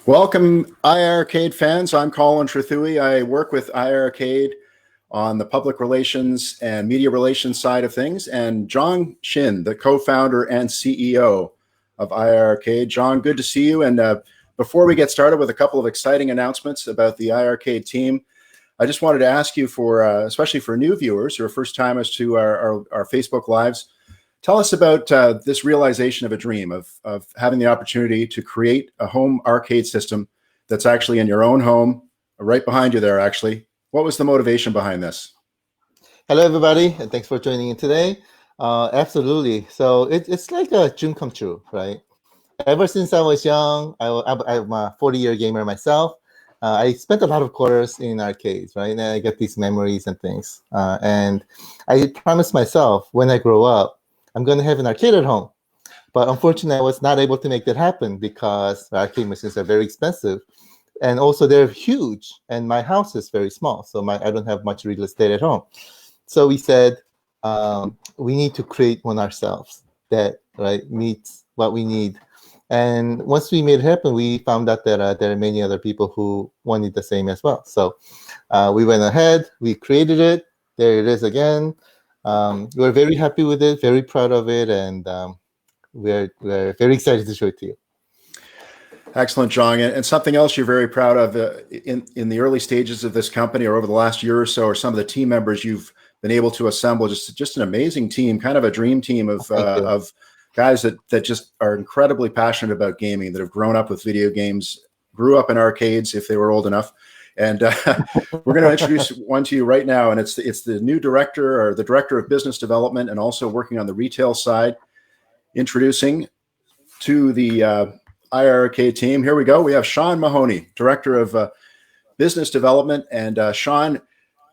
Welcome, iiRcade fans. I'm Colin Trethui. I work with iiRcade on the public relations and media relations side of things, and John Shin, the co-founder and CEO of iiRcade. John, good to see you. And before we get started with a couple of exciting announcements about the iiRcade team, I just wanted to ask you for, especially for new viewers or first timers to our Facebook Lives, tell us about this realization of a dream of having the opportunity to create a home arcade system that's actually in your own home, right behind you there, actually. What was the motivation behind this? Hello, everybody, and thanks for joining in today. Absolutely. So it's like a dream come true, right? Ever since I was young, I'm a 40-year gamer myself. I spent a lot of quarters in arcades, right? And I get these memories and things. And I promised myself when I grow up, I'm going to have an arcade at home. But unfortunately, I was not able to make that happen because arcade machines are very expensive. And also they're huge, and my house is very small. So I don't have much real estate at home. So we said, we need to create one ourselves that meets what we need. And once we made it happen, we found out that there are many other people who wanted the same as well. So we went ahead, we created it. There it is again. We're very happy with it, very proud of it, and we're very excited to show it to you. Excellent, John. And something else you're very proud of in the early stages of this company, or over the last year or so, or some of the team members you've been able to assemble, just an amazing team, kind of a dream team of guys that just are incredibly passionate about gaming, that have grown up with video games, grew up in arcades if they were old enough. And we're going to introduce one to you right now, and it's the new director, or the director of business development, and also working on the retail side. Introducing to the iiRcade team. Here we go. We have Shawn Mahoney, director of business development, and Shawn,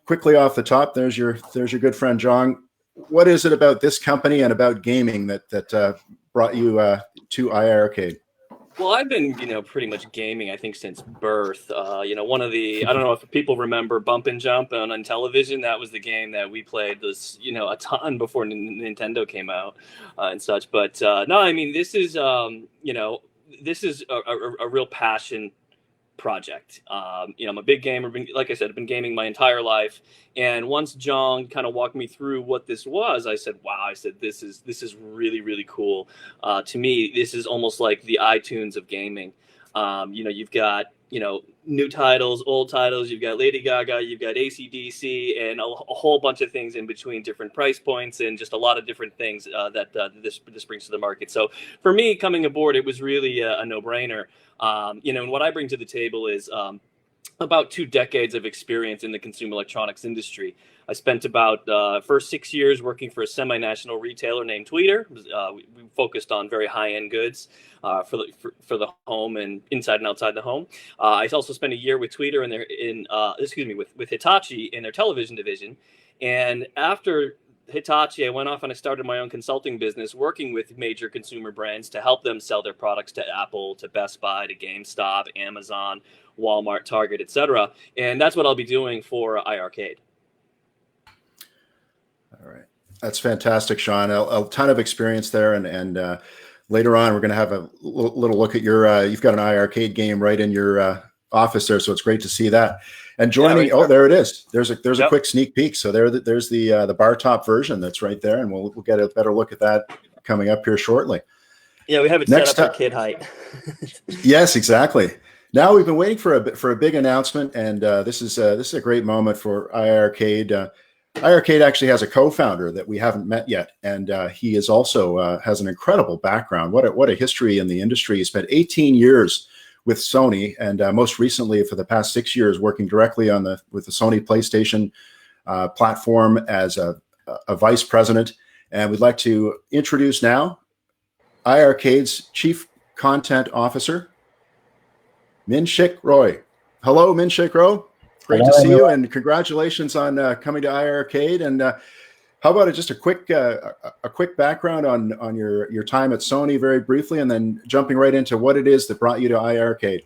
quickly off the top, there's your good friend John. What is it about this company and about gaming that brought you to iiRcade? Well, I've been, pretty much gaming, I think, since birth. One of the, I don't know if people remember Bump and Jump on television. That was the game that we played a ton before Nintendo came out and such. But no, I mean, this is, this is a real passion project. I'm a big gamer. Like I said, I've been gaming my entire life. And once John kind of walked me through what this was, I said, "Wow!" I said, "This is really, really cool." To me, this is almost like the iTunes of gaming. You've got new titles, old titles. You've got Lady Gaga, you've got AC/DC, and a whole bunch of things in between, different price points, and just a lot of different things that this brings to the market. So for me, coming aboard, it was really a no-brainer. And what I bring to the table is about 2 decades of experience in the consumer electronics industry. I spent about first 6 years working for a semi-national retailer named Tweeter. We focused on very high-end goods for the home and inside and outside the home. I also spent a year with Tweeter with Hitachi in their television division. And after Hitachi, I went off and I started my own consulting business, working with major consumer brands to help them sell their products to Apple, to Best Buy, to GameStop, Amazon, Walmart, Target, etc. And that's what I'll be doing for iiRcade. All right, that's fantastic, Shawn. A ton of experience there, and later on we're going to have a little look at your. You've got an iiRcade game right in your office there, so it's great to see that. And joining, there it is. There's a quick sneak peek. So there's the bar top version that's right there, and we'll get a better look at that coming up here shortly. Yeah, we have it set up for kid height. Yes, exactly. Now we've been waiting for a big announcement, and this is a great moment for iiRcade. iiRcade actually has a co-founder that we haven't met yet, and he is also has an incredible background. What a history in the industry. He spent 18 years with Sony, and most recently for the past 6 years working directly with the Sony PlayStation platform as a vice president. And we'd like to introduce now iiRcade's Chief Content Officer, Minshik Roy. Hello, Minshik Roy. Great to see you, and congratulations on coming to iiRcade. And how about just a quick background on your time at Sony, very briefly, and then jumping right into what it is that brought you to iiRcade.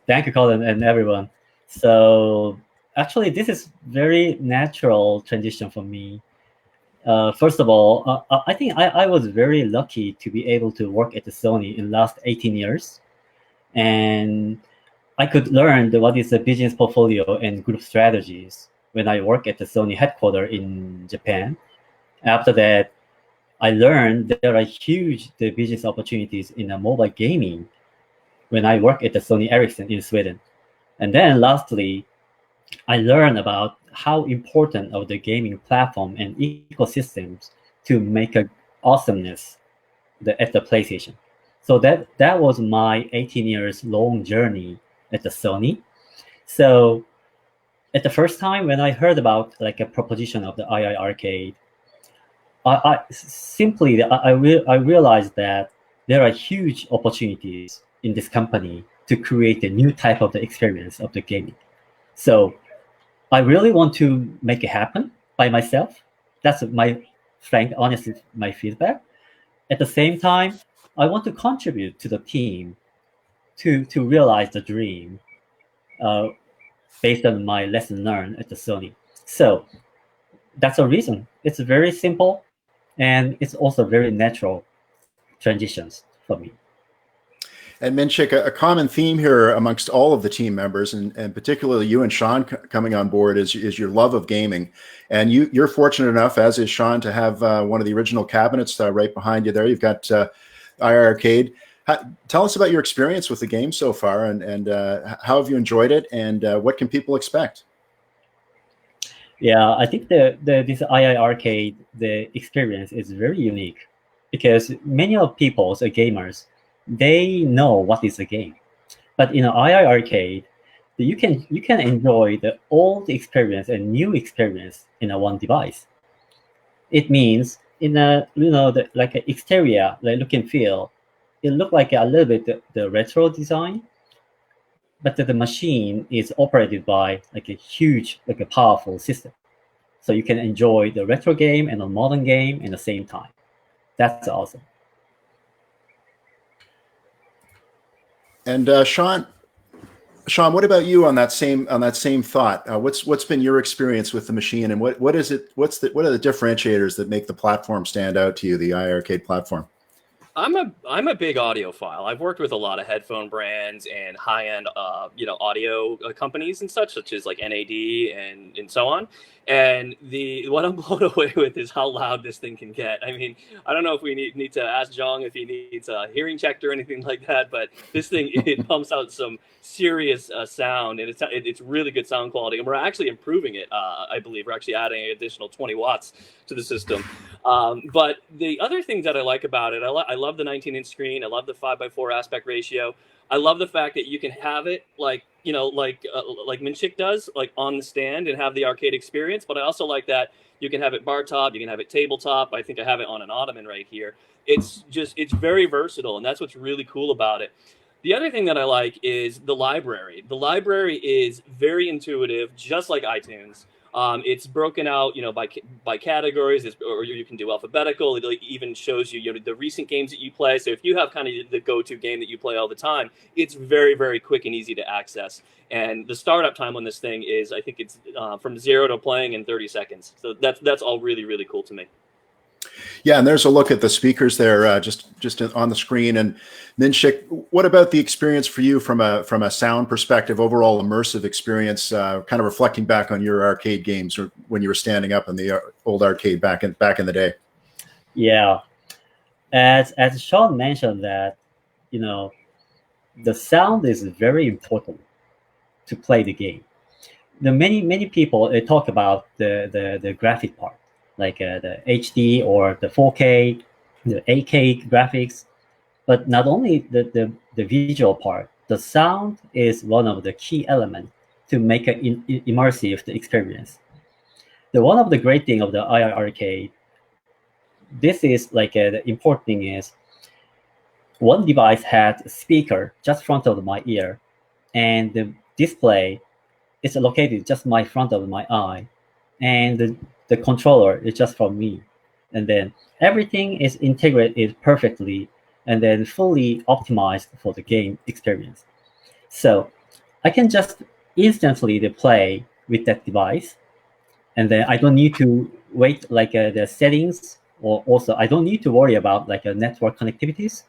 Thank you, Colin, and everyone. So actually, this is very natural transition for me. First of all, I think I was very lucky to be able to work at the Sony in the last 18 years. and I could learn what is the business portfolio and group strategies when I work at the Sony headquarters in Japan. After that, I learned there are huge business opportunities in mobile gaming when I work at the Sony Ericsson in Sweden. And then lastly, I learned about how important of the gaming platform and ecosystems to make a awesomeness at the PlayStation. So that was my 18 years long journey at the Sony. So at the first time when I heard about like a proposition of the iiRcade, I realized that there are huge opportunities in this company to create a new type of the experience of the gaming. So I really want to make it happen by myself. That's my honestly, my feedback. At the same time, I want to contribute to the team to realize the dream based on my lesson learned at the Sony. So that's a reason. It's very simple, and it's also very natural transitions for me. And Minshik, a common theme here amongst all of the team members, and particularly you and Shawn coming on board, is your love of gaming. And you're fortunate enough, as is Shawn, to have one of the original cabinets right behind you there. You've got iiRcade. Tell us about your experience with the game so far, and how have you enjoyed it, and what can people expect? Yeah, I think this iiRcade, the experience is very unique because many of people, so gamers, they know what is a game. But in iiRcade, you can enjoy the old experience and new experience in one device. It means in like an exterior, like look and feel, it looked like a little bit the retro design, but the machine is operated by like a huge, like a powerful system. So you can enjoy the retro game and a modern game in the same time. That's awesome. And Shawn, what about you on that same thought? What's been your experience with the machine, and what are the differentiators that make the platform stand out to you, the iiRcade platform? I'm a big audiophile. I've worked with a lot of headphone brands and high-end audio companies and such as like NAD and so on. And what I'm blown away with is how loud this thing can get. I mean, I don't know if we need to ask Zhang if he needs a hearing check or anything like that, but this thing, it pumps out some serious sound, and it's really good sound quality. And we're actually improving it. I believe we're actually adding an additional 20 watts to the system. But the other things that I like about it, I love the 19-inch screen. I love the 5:4 aspect ratio. I love the fact that you can have it like Minshik does, like on the stand and have the arcade experience. But I also like that you can have it bar top, you can have it tabletop. I think I have it on an ottoman right here. It's very versatile, and that's what's really cool about it. The other thing that I like is the library. The library is very intuitive, just like iTunes. It's broken out, by categories, or you can do alphabetical. It even shows you, the recent games that you play. So if you have kind of the go-to game that you play all the time, it's very, very quick and easy to access. And the startup time on this thing is, I think it's from 0 to playing in 30 seconds. So that's all really, really cool to me. Yeah, and there's a look at the speakers there, just on the screen. And Minshik, what about the experience for you from a sound perspective, overall immersive experience, kind of reflecting back on your arcade games or when you were standing up in the old arcade back in the day? Yeah, as Shawn mentioned that, the sound is very important to play the game. Many people talk about the graphic part, like the HD or the 4K, the 8K graphics, but not only the visual part, the sound is one of the key elements to make an immersive experience. One of the great thing of the iiRcade, this is like the important thing is, one device had a speaker just front of my ear, and the display is located just my front of my eye, and the controller is just from me. And then everything is integrated perfectly and then fully optimized for the game experience. So I can just instantly play with that device, and then I don't need to wait like the settings, or also I don't need to worry about like a network connectivities.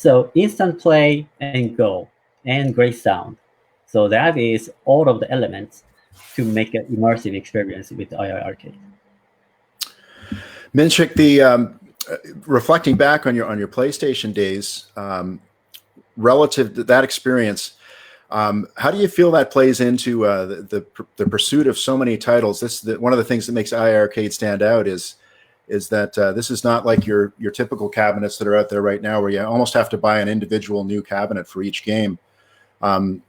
So instant play and go, and great sound. So that is all of the elements to make an immersive experience with iiRcade. Minshik, the reflecting back on your PlayStation days, relative to that experience, how do you feel that plays into the pursuit of so many titles? One of the things that makes iiRcade stand out is that this is not like your typical cabinets that are out there right now, where you almost have to buy an individual new cabinet for each game.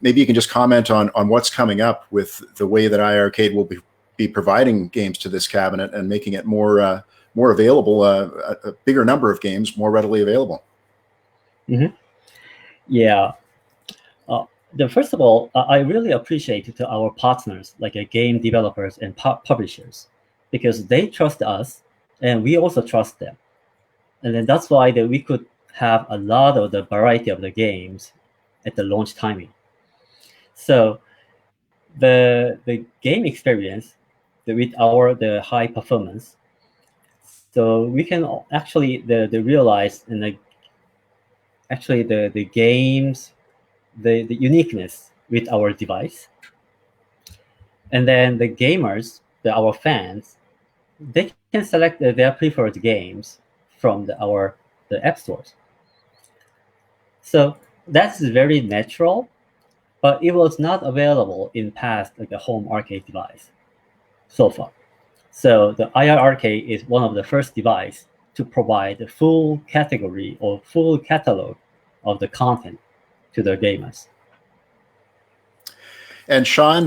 Maybe you can just comment on what's coming up with the way that iiRcade will be providing games to this cabinet and making it more available, a bigger number of games more readily available. Mm-hmm. Yeah. First of all, I really appreciate to our partners, like game developers and publishers, because they trust us and we also trust them. And then that's why that we could have a lot of the variety of the games at the launch timing. So the game experience with the high performance, so we can actually realize and the games, the uniqueness with our device. And then the gamers, our fans, they can select their preferred games from the app stores. So that's very natural, but it was not available in past like a home arcade device so far. So the iiRcade is one of the first device to provide the full category or full catalog of the content to the gamers. And Shawn,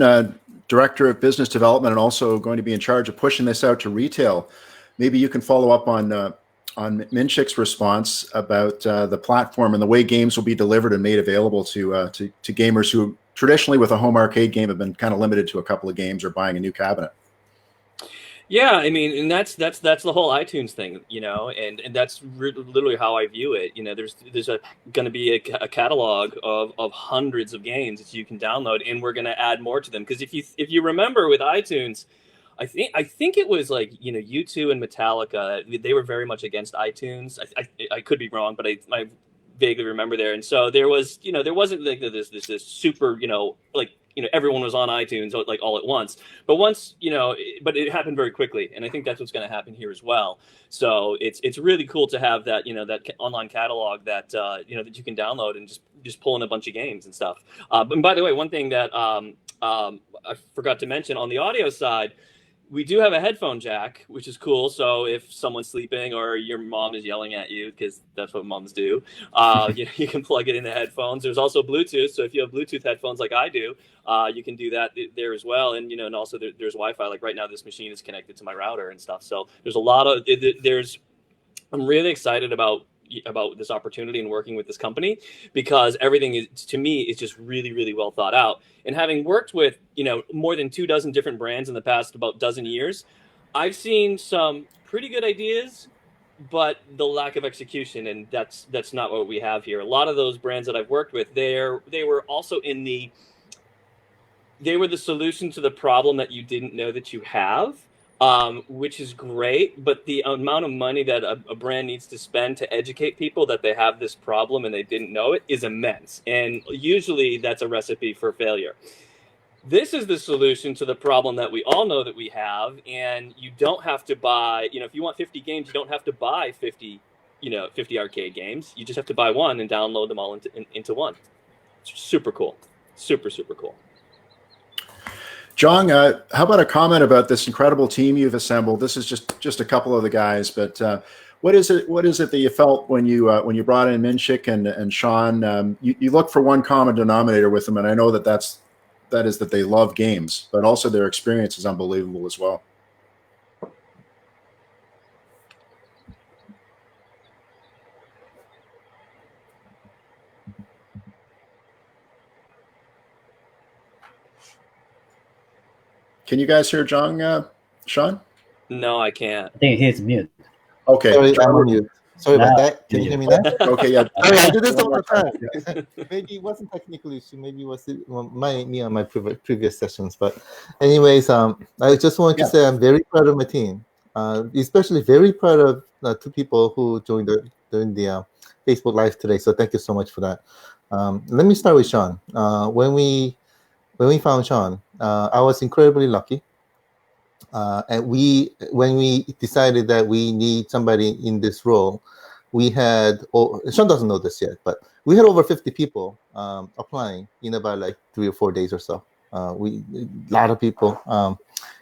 Director of Business Development, and also going to be in charge of pushing this out to retail. Maybe you can follow up on Minshik's response about the platform and the way games will be delivered and made available to gamers who traditionally with a home arcade game have been kind of limited to a couple of games or buying a new cabinet. Yeah, I mean, and that's the whole iTunes thing, and that's literally how I view it. There's going to be a catalog of hundreds of games that you can download, and we're going to add more to them. Because if you remember with iTunes, I think it was like U2 and Metallica, they were very much against iTunes. I could be wrong, but I vaguely remember there. And so there was there wasn't like this super everyone was on iTunes like all at once. But once but it happened very quickly, and I think that's what's going to happen here as well. So it's really cool to have that that online catalog that that you can download and just pull in a bunch of games and stuff. And by the way, one thing that I forgot to mention on the audio side, we do have a headphone jack, which is cool. So if someone's sleeping or your mom is yelling at you, because that's what moms do, you can plug it in the headphones. There's also Bluetooth. So if you have Bluetooth headphones like I do, you can do that there as well. And, and also there's Wi-Fi. Like right now, this machine is connected to my router and stuff. So there's a lot of, I'm really excited about this opportunity and working with this company, because everything is, to me, is just really, really well thought out. And having worked with, more than 24 different brands in the past about dozen years, I've seen some pretty good ideas, but the lack of execution, and that's not what we have here. A lot of those brands that I've worked with, they were also they were the solution to the problem that you didn't know that you have. Which is great, but the amount of money that a brand needs to spend to educate people that they have this problem and they didn't know it is immense. And usually that's a recipe for failure. This is the solution to the problem that we all know that we have, and you don't have to buy, if you want 50 games, you don't have to buy 50 arcade games. You just have to buy one and download them all into one. It's super cool. Super, super cool. John, how about a comment about this incredible team you've assembled? This is just a couple of the guys, but what is it that you felt when you brought in Minshik and Shawn? You look for one common denominator with them, and I know that is that they love games, but also their experience is unbelievable as well. Can you guys hear John, Shawn? No, I can't. I think he's mute. Okay. Sorry, I'm on mute. Sorry about that. Can you hear me now? Okay, yeah. Sorry, I do this all the time. Maybe it wasn't technically issue. Maybe it was me on my previous sessions. But anyways, I just wanted to say I'm very proud of my team. Especially very proud of two people who joined during the Facebook Live today. So thank you so much for that. Let me start with Shawn. When we found Shawn, I was incredibly lucky. And when we decided that we need somebody in this role, we had, Shawn doesn't know this yet, but we had over 50 people applying in about like 3 or 4 days or so. A lot of people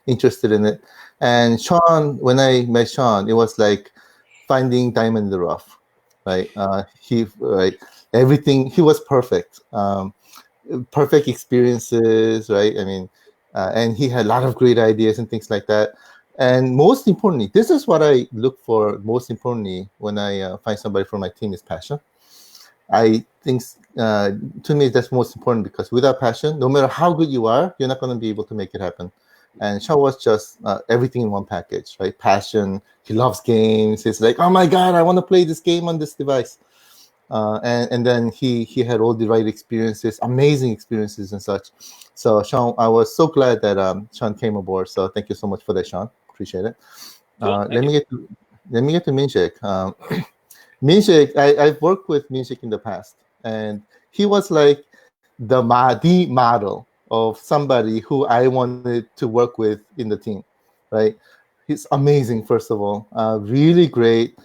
interested in it. And Shawn, when I met Shawn, it was like finding diamond in the rough, right? Everything, he was perfect. Perfect experiences, right? I mean, and he had a lot of great ideas and things like that. And most importantly, this is what I look for most importantly when I find somebody for my team is passion. I think to me that's most important, because without passion, no matter how good you are, you're not going to be able to make it happen. And Shawn was just everything in one package, right? Passion. He loves games. He's like, oh my God, I want to play this game on this device. And then he had all the right experiences, amazing experiences and such. So Shawn, I was so glad that Shawn came aboard. So thank you so much for that, Shawn. Appreciate it. Cool, let me get to Minshik. Minshik, I've worked with Minshik in the past, and he was like the model of somebody who I wanted to work with in the team, right? He's amazing, first of all, really great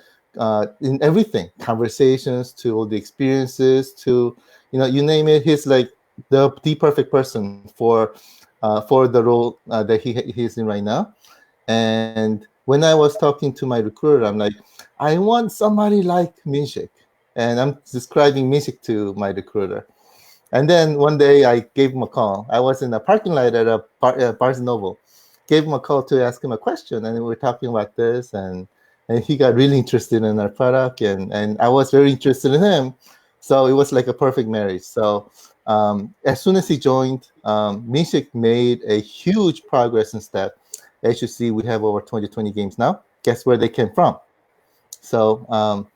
in everything, conversations to all the experiences to, you name it. He's like the perfect person for the role that he's in right now. And when I was talking to my recruiter, I'm like, I want somebody like Minshik. And I'm describing Minshik to my recruiter. And then one day I gave him a call. I was in a parking lot at a Barnes & Noble. Gave him a call to ask him a question. And we were talking about this. And he got really interested in our product. And I was very interested in him. So it was like a perfect marriage. So as soon as he joined, Minshik made a huge progress and step. As you see, we have over 20 games now. Guess where they came from? So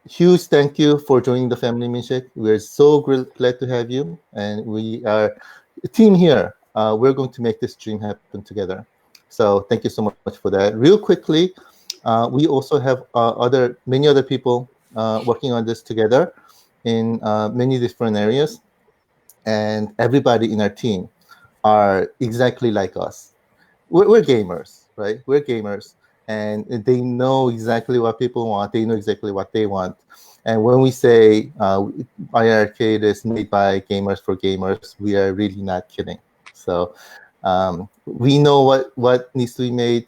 huge thank you for joining the family, Minshik. We're so glad to have you. And we are a team here. We're going to make this dream happen together. So thank you so much for that. Real quickly, we also have many other people working on this together in many different areas. And everybody in our team are exactly like us. We're gamers, right? We're gamers, and they know exactly what people want. They know exactly what they want. And when we say iiRcade is made by gamers for gamers, we are really not kidding. So we know what needs to be made.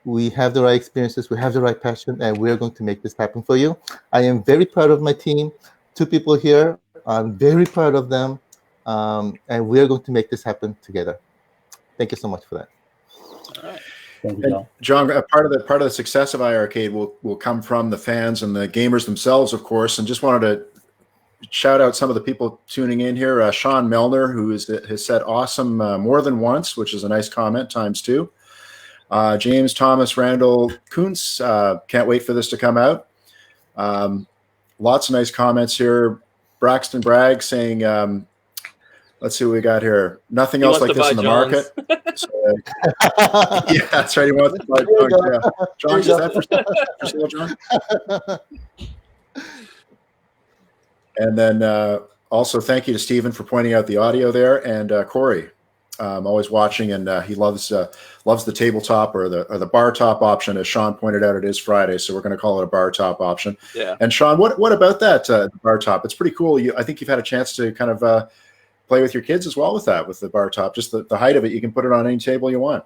We have the right experiences. We have the right passion, and we're going to make this happen for you. I am very proud of my team. 2 people here. I'm very proud of them, and we're going to make this happen together. Thank you so much for that. All right. Thank you, John, part of the success of iiRcade will come from the fans and the gamers themselves, of course. And just wanted to shout out some of the people tuning in here. Shawn Milner, who has said awesome more than once, which is a nice comment, ×2. James Thomas Randall Kuntz, can't wait for this to come out. Lots of nice comments here. Braxton Bragg saying, let's see what we got here. Nothing else like this in the market. So, yeah, that's right. He wants to buy John. Yeah. John, is that for sale, John? And then also thank you to Stephen for pointing out the audio there, and Corey, always watching, and he loves the tabletop or the bar top option. As Shawn pointed out, it is Friday, so we're going to call it a bar top option. Yeah. And Shawn, what about that bar top? It's pretty cool. I think you've had a chance to kind of play with your kids as well with the bar top. Just the height of it, you can put it on any table you want.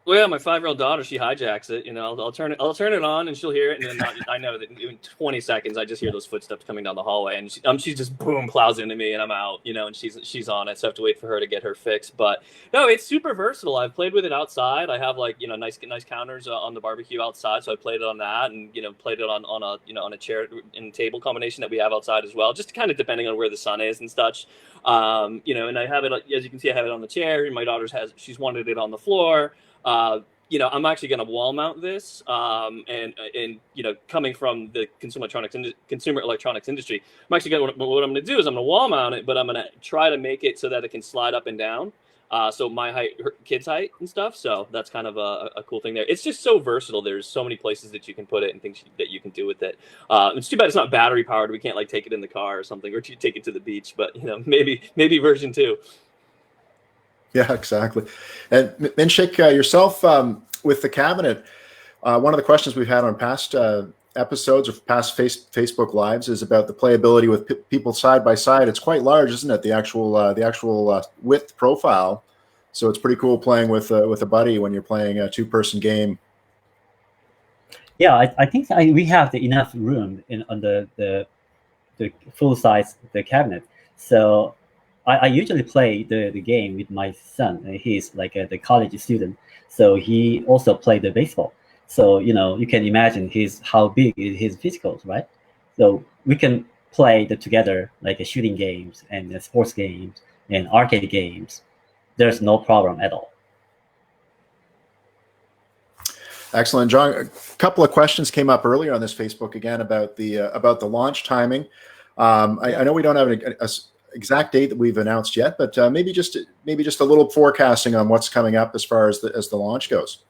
Well, yeah, my 5-year-old daughter, she hijacks it. I'll turn it on, and she'll hear it, and then I know that in 20 seconds, I just hear those footsteps coming down the hallway, and she just boom plows into me, and I'm out, and she's on it. So I have to wait for her to get her fix. But no, it's super versatile. I've played with it outside. I have nice counters on the barbecue outside, so I played it on that, and played it on a chair and table combination that we have outside as well, just kind of depending on where the sun is and such. And I have it, as you can see, I have it on the chair, and my daughter's she's wanted it on the floor. I'm actually going to wall mount this, and coming from the consumer electronics industry, I'm actually what I'm going to do is I'm going to wall mount it, but I'm going to try to make it so that it can slide up and down. So my height, her kid's height and stuff. So that's kind of a cool thing there. It's just so versatile. There's so many places that you can put it and things that you can do with it. It's too bad it's not battery powered. We can't like take it in the car or something, or take it to the beach. But maybe version 2. Yeah, exactly. And Minshik, yourself with the cabinet, one of the questions we've had on past episodes of past Facebook Lives is about the playability with people side by side. It's quite large, isn't it? The actual width profile. So it's pretty cool playing with a buddy when you're playing a 2-person game. Yeah, I think we have enough room on the full size the cabinet. So I usually play the game with my son. He's like the college student, so he also played the baseball. So you can imagine how big is his physicals, right? So we can play together like shooting games and sports games and arcade games. There's no problem at all. Excellent, John. A couple of questions came up earlier on this Facebook again about the launch timing. I know we don't have an exact date that we've announced yet, but maybe just a little forecasting on what's coming up as far as the launch goes.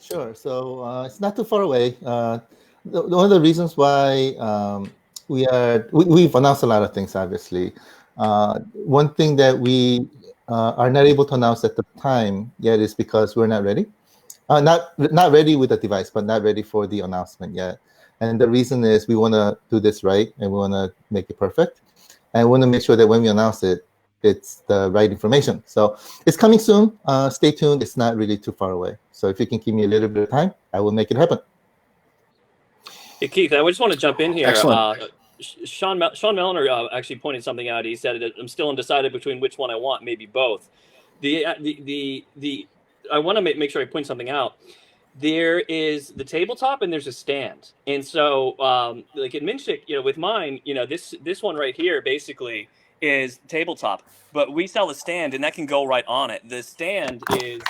Sure. So it's not too far away. One of the reasons why we've announced a lot of things, obviously. One thing that we are not able to announce at the time yet is because we're not ready. Not ready with the device, but not ready for the announcement yet. And the reason is we want to do this right, and we want to make it perfect. And we want to make sure that when we announce it, it's the right information. So it's coming soon. Stay tuned. It's not really too far away. So if you can give me a little bit of time, I will make it happen. Hey, Keith, I just want to jump in here. Excellent. Shawn Mellner actually pointed something out. He said, "I'm still undecided between which one I want, maybe both." I want to make sure I point something out. There is the tabletop and there's a stand. And so like in Minshik, with mine, this one right here basically is tabletop, but we sell a stand and that can go right on it. The stand is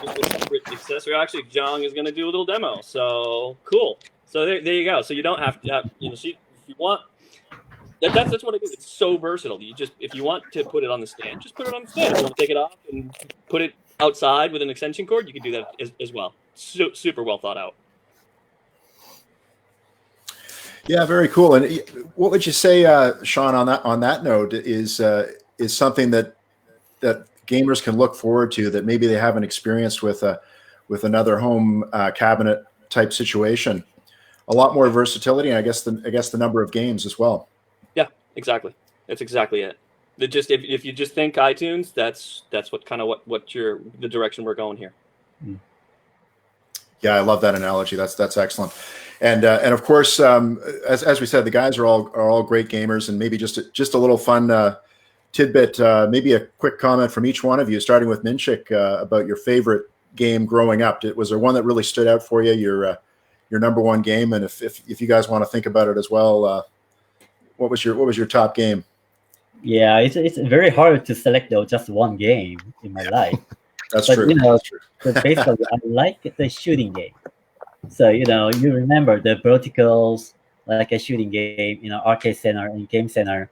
just a separate accessory. Actually, John is going to do a little demo. So cool. So there you go. So you don't have to have, if you want, that's what it is. It's so versatile. If you want to put it on the stand, just put it on the stand. If you want to take it off and put it outside with an extension cord, you can do that as well. Super well thought out. Yeah, very cool. And what would you say, Shawn, on that note is something that gamers can look forward to that maybe they haven't experienced with another home cabinet type situation? A lot more versatility, and I guess the number of games as well. Yeah, exactly. That's exactly it. If you just think iTunes, that's what the direction we're going here. Yeah, I love that analogy. That's excellent. And of course, as we said, the guys are all great gamers, and maybe just a little fun tidbit. Maybe a quick comment from each one of you, starting with Minshik, about your favorite game growing up. Was there one that really stood out for you? Your number one game, and if you guys want to think about it as well, what was your top game? Yeah, it's very hard to select just one game in my life. That's true. That's true. So basically, I like the shooting game. So you remember the verticals, like a shooting game, arcade center and game center.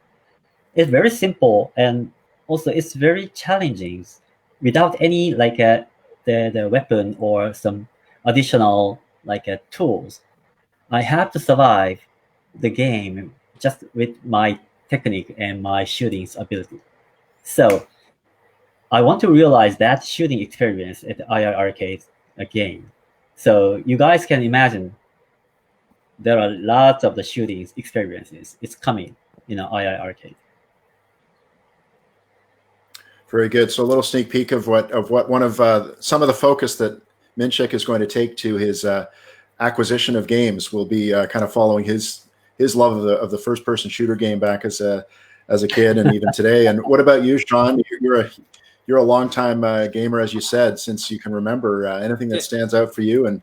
It's very simple, and also it's very challenging, without any the weapon or some additional tools. I have to survive the game just with my technique and my shooting ability. So I want to realize that shooting experience at the iiRcade game. So you guys can imagine there are lots of the shooting experiences. It's coming iiRcade. Very good. So a little sneak peek of what one of some of the focus that Minshik is going to take to his acquisition of games will be kind of following his love of the first person shooter game back as a kid and even today. And what about you, Shawn? You're a longtime gamer, as you said, since you can remember. Anything that stands out for you? And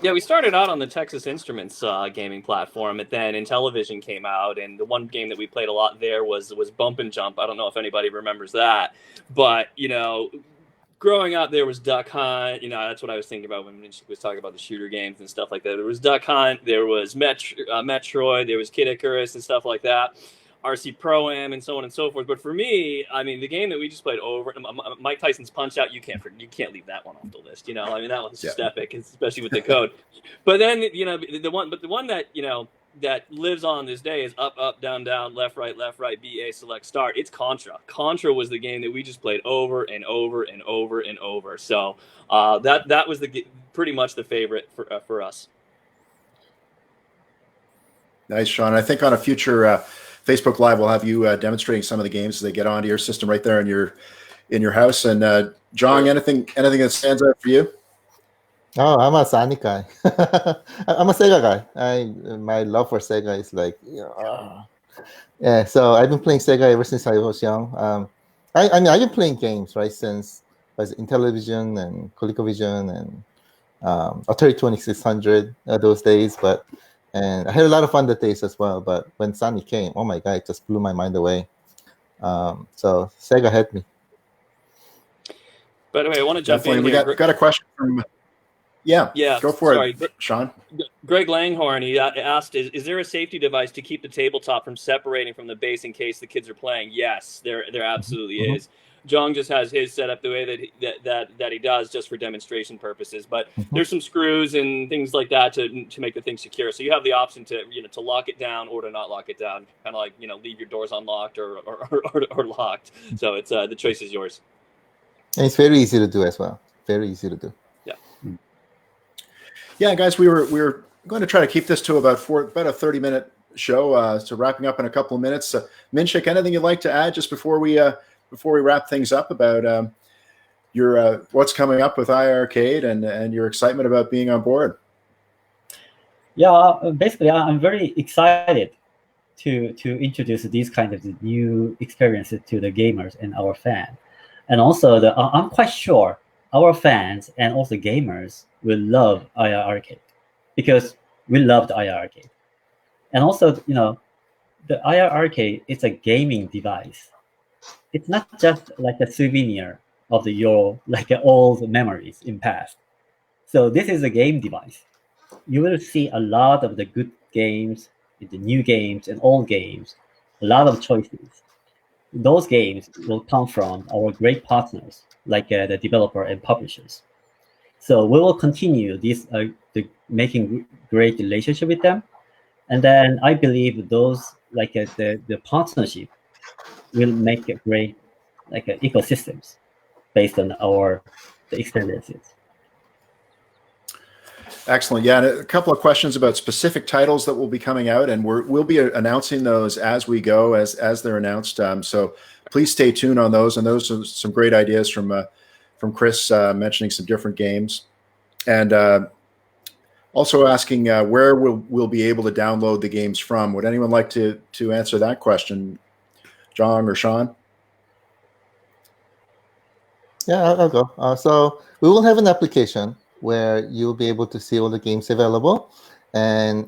yeah, we started out on the Texas Instruments gaming platform, and then Intellivision came out, and the one game that we played a lot there was Bump and Jump. I don't know if anybody remembers that, but growing up, there was Duck Hunt. That's what I was thinking about when Minshik was talking about the shooter games and stuff like that. There was Duck Hunt, there was Metroid, there was Kid Icarus and stuff like that. RC Pro-Am and so on and so forth. But for me, I mean, the game that we just played over, Mike Tyson's Punch-Out, you can't leave that one off the list. You know, I mean, that one's just epic, especially with the code. But then, you know, the one that, you know, that lives on this day is up, up, down, down, left, right, BA, select, start. It's Contra. Contra was the game that we just played over and over and over and over. So that was pretty much the favorite for us. Nice, Shawn. I think on a future Facebook Live, we'll have you demonstrating some of the games as they get onto your system right there in your house. And John, anything that stands out for you? Oh, I'm a Sonic guy. I'm a Sega guy. My love for Sega is like, yeah. So I've been playing Sega ever since I was young. I mean, I've been playing games right since I was Intellivision and ColecoVision and Atari 2600 those days, and I had a lot of fun that days as well. But when Sonic came, oh my God, it just blew my mind away. So Sega had me. By the way, I want to jump in. We got a question from. Yeah, go for it, Shawn. Greg Langhorn, he asked, is there a safety device to keep the tabletop from separating from the base in case the kids are playing? Yes, there absolutely is. Jong just has his set up the way that he does just for demonstration purposes. But there's some screws and things like that to make the thing secure. So you have the option to to lock it down or to not lock it down. Kind of like leave your doors unlocked or locked. So it's the choice is yours. And it's very easy to do as well. Very easy to do. Yeah. Yeah, guys, we were going to try to keep this to about a 30-minute show. So wrapping up in a couple of minutes. Minshik, anything you'd like to add just before we wrap things up about your what's coming up with iiRcade and your excitement about being on board? Yeah, basically, I'm very excited to introduce these kind of new experiences to the gamers and our fans. And also, I'm quite sure our fans and also gamers will love iiRcade because we loved iiRcade. And also, the iiRcade is a gaming device. It's not just like a souvenir of your old memories in past. So this is a game device. You will see a lot of the good games, the new games and old games, a lot of choices. Those games will come from our great partners, like the developer and publishers. So we will continue this making great relationship with them, and then I believe those the partnership will make a great ecosystems based on the experiences. Excellent. Yeah, and a couple of questions about specific titles that will be coming out, and we'll be announcing those as we go, as they're announced. So please stay tuned on those. And those are some great ideas from Chris mentioning some different games, and also asking where we'll be able to download the games from. Would anyone like to answer that question, John or Shawn? Yeah, I'll go. So we will have an application where you'll be able to see all the games available, and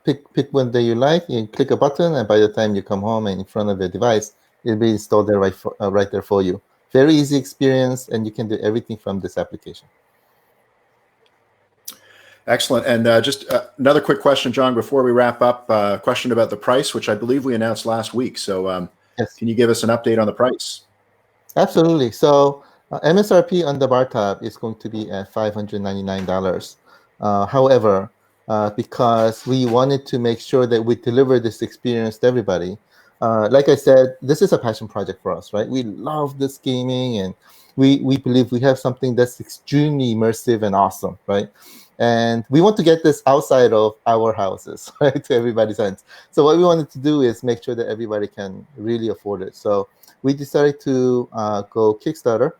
pick one that you like. You click a button, and by the time you come home and in front of your device, it'll be installed there right there for you. Very easy experience, and you can do everything from this application. Excellent. And just another quick question, John, before we wrap up. A question about the price, which I believe we announced last week. So yes. Can you give us an update on the price? Absolutely. So MSRP on the bar top is going to be at $599. However, because we wanted to make sure that we deliver this experience to everybody, like I said, this is a passion project for us, right? We love this gaming, and we believe we have something that's extremely immersive and awesome, right? And we want to get this outside of our houses, right, to everybody's hands. So what we wanted to do is make sure that everybody can really afford it. So we decided to go Kickstarter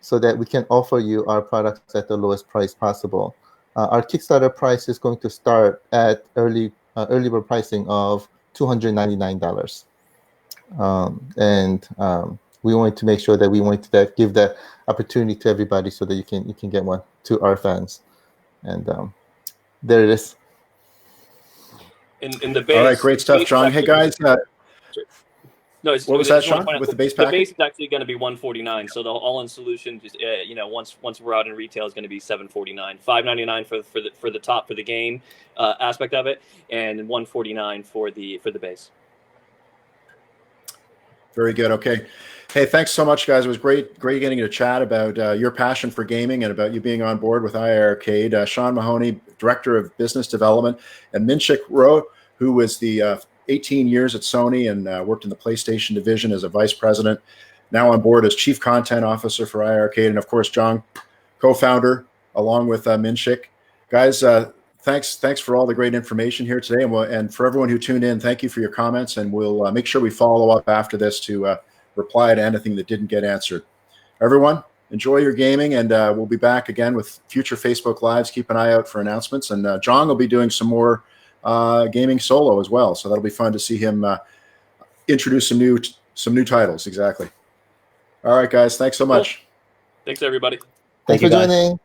so that we can offer you our products at the lowest price possible. Our Kickstarter price is going to start at early bird pricing of $299. We wanted to make sure that we wanted to give that opportunity to everybody so that you can get one to our fans. And there it is. In the base. All right, great stuff, John. Hey guys. No, what was that, Shawn? With the base package? The base is actually going to be $149. So the all-in solution, once we're out in retail, is going to be $749. $599 for the top for the game aspect of it, and $149 for the base. Very good. Okay. Hey, thanks so much, guys. It was great getting to chat about your passion for gaming and about you being on board with iiRcade. Shawn Mahoney, Director of Business Development, and Minshik Rowe, who was the 18 years at Sony and worked in the PlayStation division as a vice president, now on board as Chief Content Officer for iiRcade, and of course, John, co-founder, along with Minshik. Guys, thanks for all the great information here today, and for everyone who tuned in, thank you for your comments, and we'll make sure we follow up after this to reply to anything that didn't get answered. Everyone, enjoy your gaming, and we'll be back again with future Facebook Lives. Keep an eye out for announcements, and John will be doing some more gaming solo as well, so that'll be fun to see him introduce some new titles. Exactly. All right, guys, thanks so much. Thanks, everybody. Thanks for joining.